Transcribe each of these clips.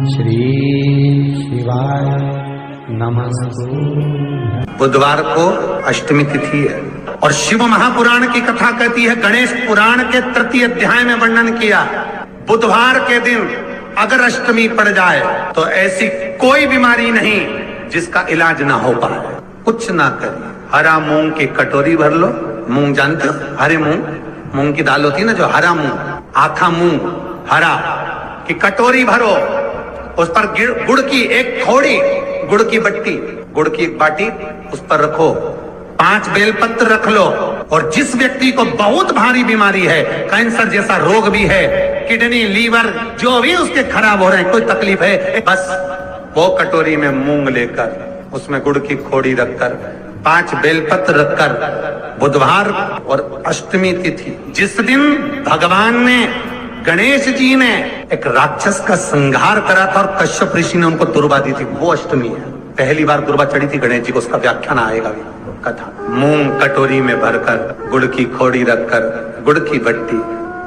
श्री शिवाय नमस्तु। बुधवार को अष्टमी तिथि है और शिव महापुराण की कथा कहती है, गणेश पुराण के तृतीय अध्याय में वर्णन किया, बुधवार के दिन अगर अष्टमी पड़ जाए तो ऐसी कोई बीमारी नहीं जिसका इलाज ना हो पाए। कुछ ना करिए, हरा मूंग की कटोरी भर लो। मूंग जानते हो, हरे मूंग, मूंग की दाल होती है ना, जो हरा मूंग, आखा मूंग हरा की कटोरी भरो, उस पर गुड़ की एक थोड़ी गुड़ की बट्टी, गुड़ की एक बाटी उस पर रखो, 5 बेलपत्र रख लो। और जिस व्यक्ति को बहुत भारी बीमारी है, कैंसर जैसा रोग भी है, किडनी लीवर जो भी उसके खराब हो रहे हैं, कोई तकलीफ है, बस वो कटोरी में मूंग लेकर उसमें गुड़ की खोड़ी रखकर 5 बेलपत्र रखकर, बुधवार और अष्टमी तिथि जिस दिन भगवान ने, गणेश जी ने एक राक्षस का संहार करा था और कश्यप ऋषि ने उनको दुर्वा दी थी, वो अष्टमी है। पहली बार दुर्वा चढ़ी थी गणेश जी को, उसका व्याख्यान आएगा भी कथा। मूंग कटोरी में भरकर, गुड़ की खोड़ी रखकर, गुड़ की बट्टी,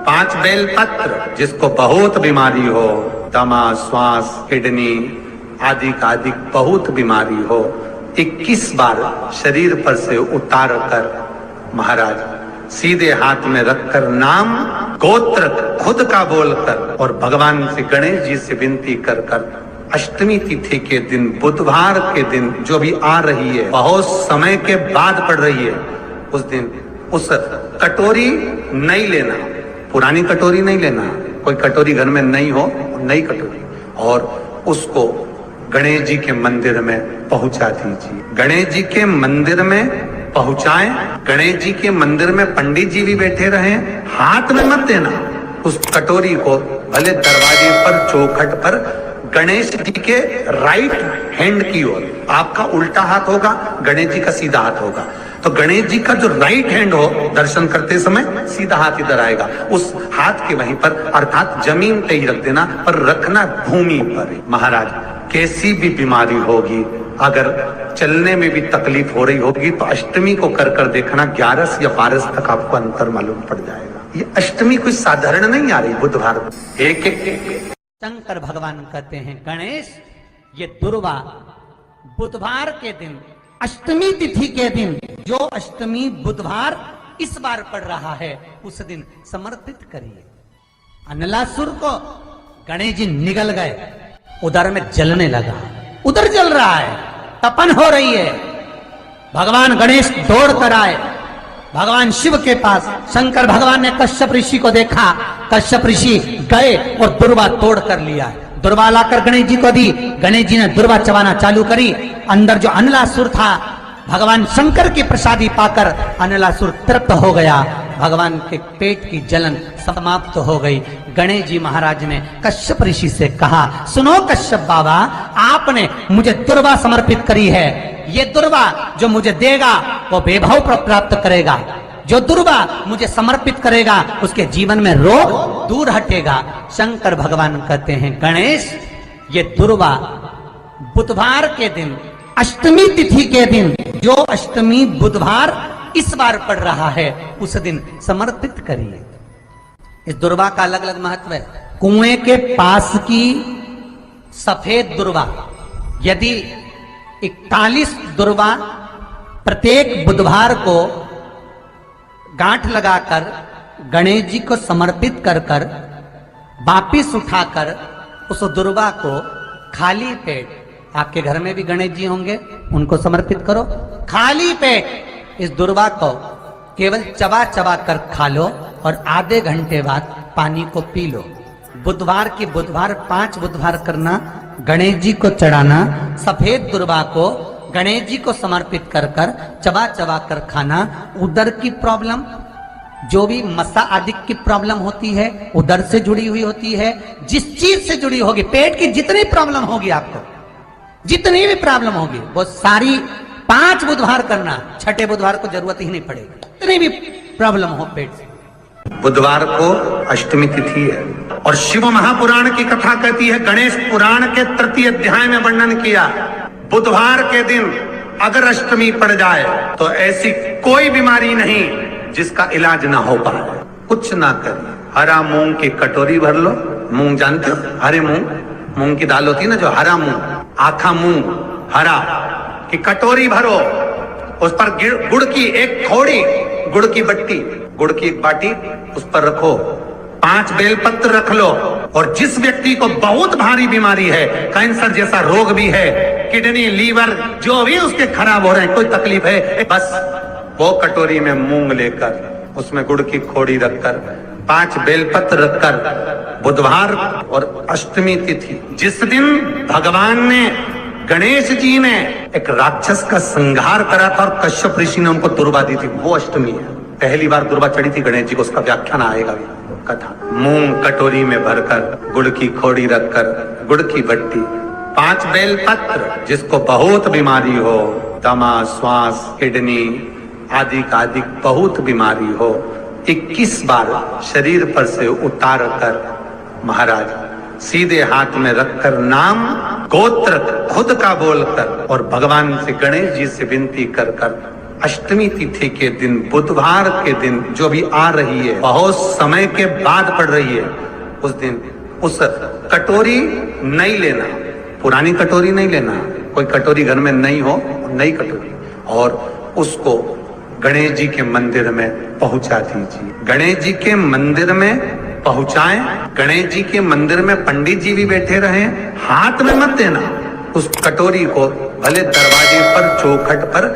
5 बेलपत्र, जिसको बहुत बीमारी हो, दमा, श्वास, किडनी आदि का आदि बहुत बीमारी हो, 21 बार शरीर पर से उतार कर महाराज सीधे हाथ में रखकर नाम गोत्र खुद का बोलकर और भगवान से, गणेश जी से विनती कर कर अष्टमी तिथि के दिन, बुधवार के दिन जो भी आ रही है, बहुत समय के बाद पड़ रही है, उस दिन उस कटोरी नहीं लेना, पुरानी कटोरी नहीं लेना, कोई कटोरी घर में नहीं हो, नई कटोरी, और उसको गणेश जी के मंदिर में पहुंचा दीजिए। गणेश जी के मंदिर में पहुंचाएं, गणेश जी के मंदिर में पंडित जी भी बैठे रहे, हाथ में मत देना उस कटोरी को, भले दरवाजे पर, चौखट पर, गणेश जी के राइट हैंड की ओर, आपका उल्टा हाथ होगा, गणेश जी का सीधा हाथ होगा, तो गणेश जी का जो राइट हैंड हो, दर्शन करते समय सीधा हाथ इधर आएगा, उस हाथ के वहीं पर, अर्थात जमीन पे ही रख देना, पर रखना भूमि पर। महाराज कैसी भी बीमारी होगी, अगर चलने में भी तकलीफ हो रही होगी, तो अष्टमी को कर कर देखना, 11 या 12 तक आपको अंतर मालूम पड़ जाएगा। ये अष्टमी कोई साधारण नहीं आ रही, बुधवार एक शंकर भगवान कहते हैं, गणेश ये दुर्वा बुधवार के दिन, अष्टमी तिथि के दिन, जो अष्टमी बुधवार इस बार पड़ रहा है, उस दिन समर्पित करिए। अनलासुर को गणेश जी निगल गए, उधर में जलने लगा, उधर जल रहा है, तपन हो रही है। भगवान गणेश दौड़ कर आए भगवान शिव के पास। शंकर भगवान ने कश्यप ऋषि को देखा, कश्यप ऋषि गए और दुर्वा तोड़ कर लिया। दुर्वा लाकर गणेश जी को दी, गणेश जी ने दुर्वा चबाना चालू करी। अंदर जो अनलासुर था, भगवान शंकर की प्रसादी पाकर अनलासुर तृप्त हो गया, भगवान के पेट की जलन समाप्त हो गई। गणेश जी महाराज ने कश्यप ऋषि से कहा, सुनो कश्यप बाबा, आपने मुझे दुर्वा समर्पित करी है, ये दुर्वा जो मुझे देगा वो वैभव प्राप्त करेगा, जो दुर्वा मुझे समर्पित करेगा उसके जीवन में रोग दूर हटेगा। शंकर भगवान कहते हैं, गणेश ये दुर्वा बुधवार के दिन, अष्टमी तिथि के दिन, जो अष्टमी बुधवार इस बार पड़ रहा है, उस दिन समर्पित करिए। इस दुर्वा का अलग अलग महत्व है। कुएं के पास की सफेद दुर्वा, यदि 41 दुर्वा प्रत्येक बुधवार को गांठ लगाकर गणेश जी को समर्पित कर कर वापिस उठाकर उस दुर्वा को खाली पेट, आपके घर में भी गणेश जी होंगे, उनको समर्पित करो, खाली पेट इस दुर्वा को केवल चबा चबा कर खा लो और आधे घंटे बाद पानी को पी लो। बुधवार की बुधवार 5 बुधवार करना, गणेश जी को चढ़ाना, सफेद दुर्वा को गणेश जी को समर्पित कर कर चबा चबा कर खाना। उदर की प्रॉब्लम, जो भी मसा आदि की प्रॉब्लम होती है, उदर से जुड़ी हुई होती है, जिस चीज से जुड़ी होगी, पेट की जितनी प्रॉब्लम होगी, आपको जितनी भी प्रॉब्लम होगी, वो सारी 5 बुधवार करना, छठे बुधवार को जरूरत ही नहीं पड़ेगी, जितनी भी प्रॉब्लम हो पेट से। बुधवार को अष्टमी तिथि है और शिव महापुराण की कथा कहती है, गणेश पुराण के तृतीय अध्याय में वर्णन किया, बुधवार के दिन अगर अष्टमी पड़ जाए तो ऐसी कोई बीमारी नहीं जिसका इलाज ना हो पाए। कुछ ना करिए, हरा मूंग की कटोरी भर लो, मूंग जानते हो, हरे मूंग, मूंग की दाल होती है ना, जो हरा मूंग, आखा मूंग हरा, कि कटोरी भरो, उस पर गुड़ की एक थोड़ी, गुड़ की बट्टी, गुड़ की एक बाटी, उस पर रखो, 5 बेलपत्र रख लो, और जिस व्यक्ति को बहुत भारी बीमारी है, कैंसर जैसा रोग भी है, किडनी लीवर जो भी उसके खराब हो रहे हैं, कोई तकलीफ है, बस वो कटोरी में मूंग लेकर, उसमें गुड़ की खोड़ी रखकर, 5 बेलपत्र रखकर, बुधवार और अष्टमी तिथि, जिस दिन भगवान ने, गणेश जी ने एक राक्षस का संहार करा था और कश्यप ऋषि ने उनको दुर्वा दी थी, वो अष्टमी है। पहली बार दुर्वा चढ़ी थी गणेश जी को, उसका व्याख्यान आएगा भी कथा। मूंग कटोरी में भरकर, गुड़ की खोड़ी रखकर, गुड़ की बट्टी, 5 बेलपत्र, जिसको बहुत बीमारी हो, दमा, श्वास, किडनी आदि का आदि बहुत बीमारी हो, 21 बार शरीर पर से उतार कर महाराज सीधे हाथ में रखकर नाम गोत्र खुद का बोलकर और भगवान से, गणेश जी से विनती कर कर, अष्टमी तिथि के दिन, बुधवार के दिन जो भी आ रही है, बहुत समय के बाद पड़ रही है, उस दिन उस कटोरी नहीं लेना, पुरानी कटोरी नहीं लेना, कोई कटोरी घर में नहीं हो, नई कटोरी, और उसको गणेश जी के मंदिर में पहुंचा दीजिए। गणेश जी के मंदिर में पहुंचाएं, गणेश जी के मंदिर में पंडित जी भी बैठे रहे, हाथ में मत देना उस कटोरी को, भले दरवाजे पर, चौखट पर,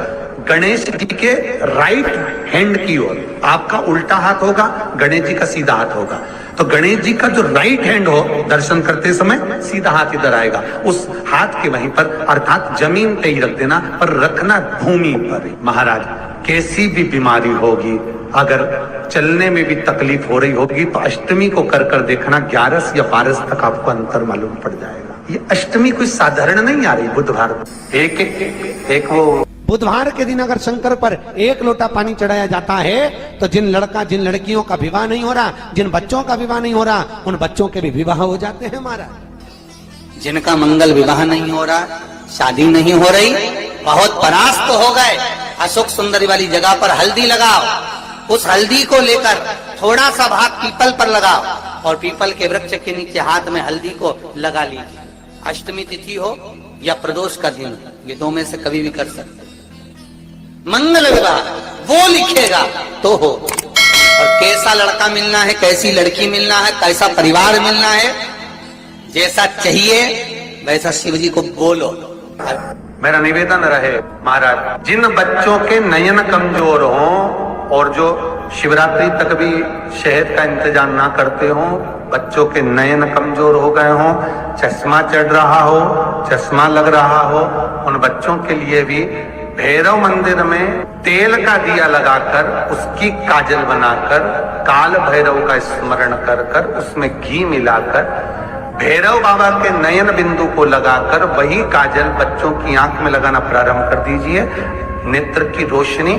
गणेश जी के राइट हैंड की ओर, आपका उल्टा हाथ होगा, गणेश जी का सीधा हाथ होगा, तो गणेश जी का जो राइट हैंड हो, दर्शन करते समय सीधा हाथ इधर आएगा, उस हाथ के वहीं पर, अर्थात जमीन पे ही रख देना, पर रखना भूमि पर। महाराज कैसी भी बीमारी होगी, अगर चलने में भी तकलीफ हो रही होगी, तो अष्टमी को कर कर देखना, 11 या 12 तक आपको अंतर मालूम पड़ जाएगा। ये अष्टमी कोई साधारण नहीं आ रही, बुधवार एक वो बुधवार के दिन अगर शंकर पर 1 लोटा पानी चढ़ाया जाता है, तो जिन लड़कियों का विवाह नहीं हो रहा, जिन बच्चों का विवाह नहीं हो रहा, उन बच्चों के भी विवाह हो जाते हैं महाराज। जिनका मंगल विवाह नहीं हो रहा, शादी नहीं हो रही, बहुत परास्त हो गए, अशोक सुंदरी वाली जगह पर हल्दी लगाओ, उस हल्दी को लेकर थोड़ा सा भाग पीपल पर लगाओ, और पीपल के वृक्ष के नीचे हाथ में हल्दी को लगा लीजिए। अष्टमी तिथि हो या प्रदोष का दिन, ये 2 में से कभी भी कर सकते। मंगल विवाह वो लिखेगा तो हो, और कैसा लड़का मिलना है, कैसी लड़की मिलना है, कैसा परिवार मिलना है, जैसा चाहिए वैसा शिव जी को बोलो। मेरा निवेदन रहे महाराज, जिन बच्चों के नयन कमजोर हों और जो शिवरात्रि तक भी शहद का इंतजाम ना करते हों, बच्चों के नयन कमजोर हो गए हों, चश्मा चढ़ रहा हो, चश्मा लग रहा हो, उन बच्चों के लिए भी भैरव मंदिर में तेल का दिया लगाकर, उसकी काजल बनाकर, काल भैरव का स्मरण कर कर, उसमें घी मिलाकर, भैरव बाबा के नयन बिंदु को लगाकर वही काजल बच्चों की आंख में लगाना प्रारंभ कर दीजिए। नेत्र की रोशनी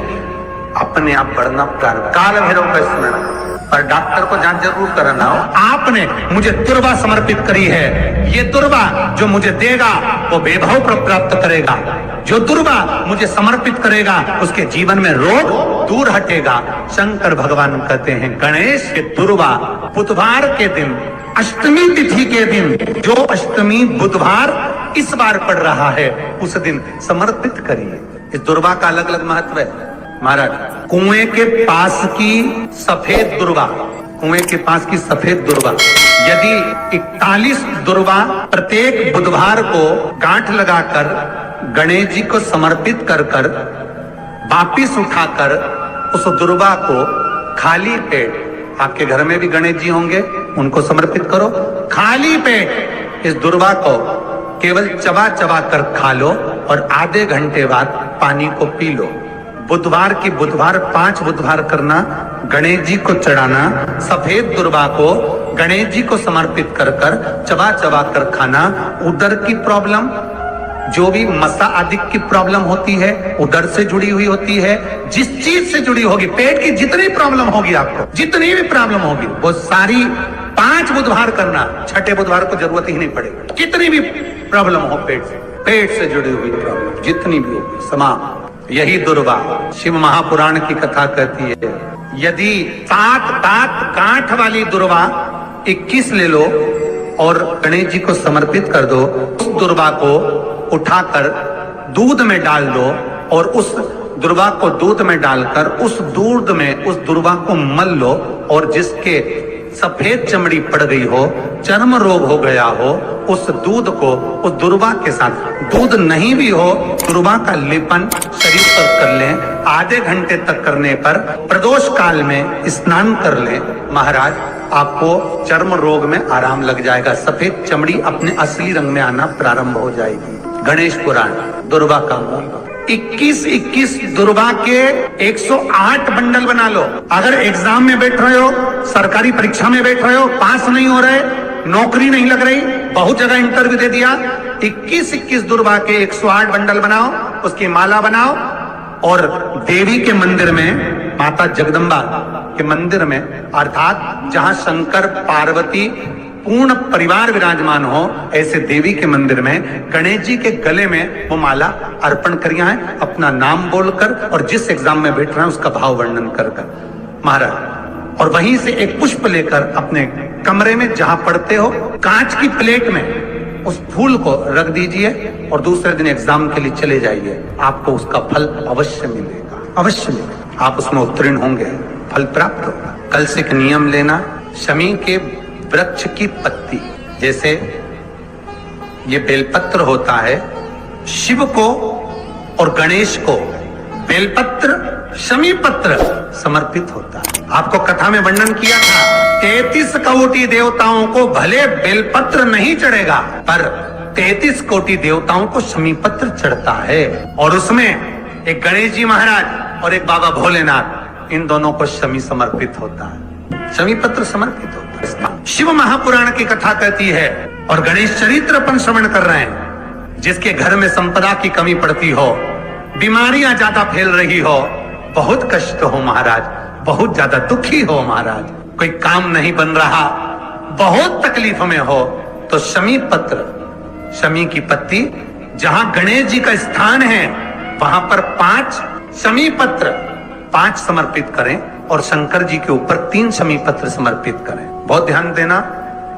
अपने आप बढ़ना प्रारंभ, काल भैरव का स्मरण। पर डॉक्टर को जांच जरूर कराना हो, आपने मुझे दुर्वा समर्पित करी है, ये दुर्वा जो मुझे देगा वो वैभव प्राप्त करेगा, जो दुर्वा मुझे समर्पित करेगा उसके जीवन में रोग दूर हटेगा। शंकर भगवान कहते हैं गणेश के दुर्वा बुधवार के दिन, अष्टमी तिथि के दिन, जो अष्टमी बुधवार इस बार पड़ रहा है, उस दिन समर्पित करिए। इस दुर्वा का अलग अलग महत्व है महाराज। कुएं के पास की सफेद दुर्वा, कुएं के पास की सफेद दुर्वा, यदि 41 दुर्वा प्रत्येक बुधवार को गांठ लगाकर गणेश जी को समर्पित कर कर वापिस उठाकर उस दुर्वा को खाली पेट, आपके घर में भी गणेश जी होंगे, उनको समर्पित करो, खाली पेट इस दुर्वा को केवल चबा चबा कर खा लो और आधे घंटे बाद पानी को पी लो। बुधवार की बुधवार 5 बुधवार करना, गणेश जी को चढ़ाना, सफेद दुर्वा को गणेश जी को समर्पित कर कर चबा चबा कर खाना। उदर की प्रॉब्लम, जो भी मसा आदि की प्रॉब्लम होती है, उदर से जुड़ी हुई होती है, जिस चीज से जुड़ी होगी, पेट की जितनी प्रॉब्लम होगी, आपको जितनी भी प्रॉब्लम होगी, वो सारी 5 बुधवार करना, छठे बुधवार को जरूरत ही नहीं पड़ेगी। कितनी भी प्रॉब्लम हो पेट से जुड़ी हुई प्रॉब्लम जितनी भी होगी, समाप्त। यही दुर्वा शिव महापुराण की कथा कहती है, यदि 7 दांत गांठ वाली दुर्वा 21 ले लो और गणेश जी को समर्पित कर दो। उस दुर्वा को उठाकर दूध में डाल दो और उस दुर्वा को दूध में डालकर उस दूध में उस दुर्वा को मल लो, और जिसके सफेद चमड़ी पड़ गई हो, चर्म रोग हो गया हो, उस दूध को उस दुर्वा के साथ, दूध नहीं भी हो, दुर्वा का लेपन शरीर पर कर लें। आधे घंटे तक करने पर प्रदोष काल में स्नान कर लें। महाराज, आपको चर्म रोग में आराम लग जाएगा, सफेद चमड़ी अपने असली रंग में आना प्रारंभ हो जाएगी। गणेश पुराण दुर्वा का मूल 21 दुर्वा के 108 बंडल बना लो। अगर एग्जाम में बैठ रहे हो, सरकारी परीक्षा में बैठ रहे हो, पास नहीं हो रहे, नौकरी नहीं लग रही, बहुत जगह इंटरव्यू दे दिया, 21 दुर्वा के 108 बंडल बनाओ, उसकी माला बनाओ और देवी के मंदिर में, माता जगदम्बा के मंदिर में, अर्थात जहां शंकर पार्वती पूर्ण परिवार विराजमान हो, ऐसे देवी के मंदिर में गणेश जी के गले में वो माला अर्पण करिया है, अपना नाम बोलकर और जिस एग्जाम में बैठ रहे हैं उसका भाव वर्णन कर महाराज। और वहीं से एक पुष्प लेकर अपने कमरे में जहां पढ़ते हो, कांच की प्लेट में उस फूल को रख दीजिए और दूसरे दिन एग्जाम के लिए चले जाइए। आपको उसका फल अवश्य मिलेगा, अवश्य मिलेगा। आप उसमें उत्तीर्ण होंगे, फल प्राप्त होगा। कल से एक नियम लेना, शमी के वृक्ष की पत्ती, जैसे ये बेलपत्र होता है, शिव को और गणेश को बेलपत्र, शमी पत्र समर्पित होता है। आपको कथा में वर्णन किया था, 33 कोटि देवताओं को भले बेलपत्र नहीं चढ़ेगा, पर 33 कोटि देवताओं को शमी पत्र चढ़ता है। और उसमें एक गणेश जी महाराज और एक बाबा भोलेनाथ, इन दोनों को शमी समर्पित होता है, शमी पत्र समर्पित होता है। शिव महापुराण की कथा कहती है और गणेश चरित्र अपन श्रवण कर रहे हैं। जिसके घर में संपदा की कमी पड़ती हो, बीमारियां ज्यादा फैल रही हो, बहुत कष्ट हो महाराज, बहुत ज्यादा दुखी हो महाराज, कोई काम नहीं बन रहा, बहुत तकलीफ में हो, तो शमी पत्र, शमी की पत्ती, जहां गणेश जी का स्थान है वहां पर 5 शमी पत्र 5 समर्पित करें और शंकर जी के ऊपर 3 शमी पत्र समर्पित करें। बहुत ध्यान देना,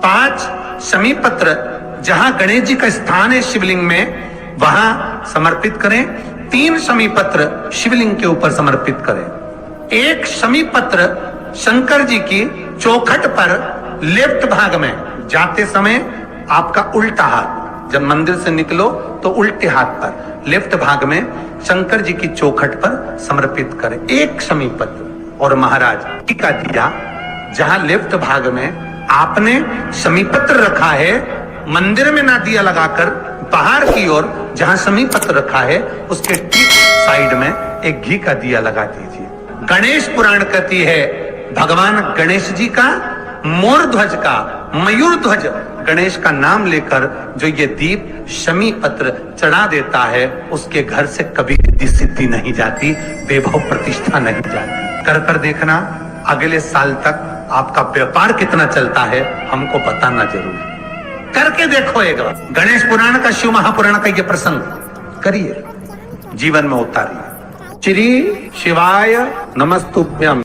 5 शमी पत्र जहां गणेश जी का स्थान है शिवलिंग में, वहां समर्पित करें। 3 शमी पत्र शिवलिंग के ऊपर समर्पित करें। 1 शमी पत्र शंकर जी की चौखट पर लेफ्ट भाग में, जाते समय आपका उल्टा हाथ, जब मंदिर से निकलो तो उल्टे हाथ पर लेफ्ट भाग में शंकर जी की चौखट पर समर्पित करें 1 शमी पत्र। और महाराज टीका दिया, जहां लेफ्ट भाग में आपने शमी पत्र रखा है, मंदिर में ना दिया लगाकर बाहर की ओर जहां शमी पत्र रखा है उसके ठीक साइड में एक घी का दिया लगा दीजिए। गणेश पुराण कहती है, भगवान गणेश जी का, मोर ध्वज का, मयूर ध्वज गणेश का नाम लेकर जो ये दीप शमी पत्र चढ़ा देता है, उसके घर से कभी रिद्धि सिद्धि नहीं जाती, वैभव प्रतिष्ठा नहीं जाती। कर देखना, अगले साल तक आपका व्यापार कितना चलता है हमको बताना जरूर। करके देखो एक बार, गणेश पुराण का, शिव महापुराण का ये प्रसंग करिए, जीवन में उतारिए। श्री शिवाय नमस्तुभ्यम।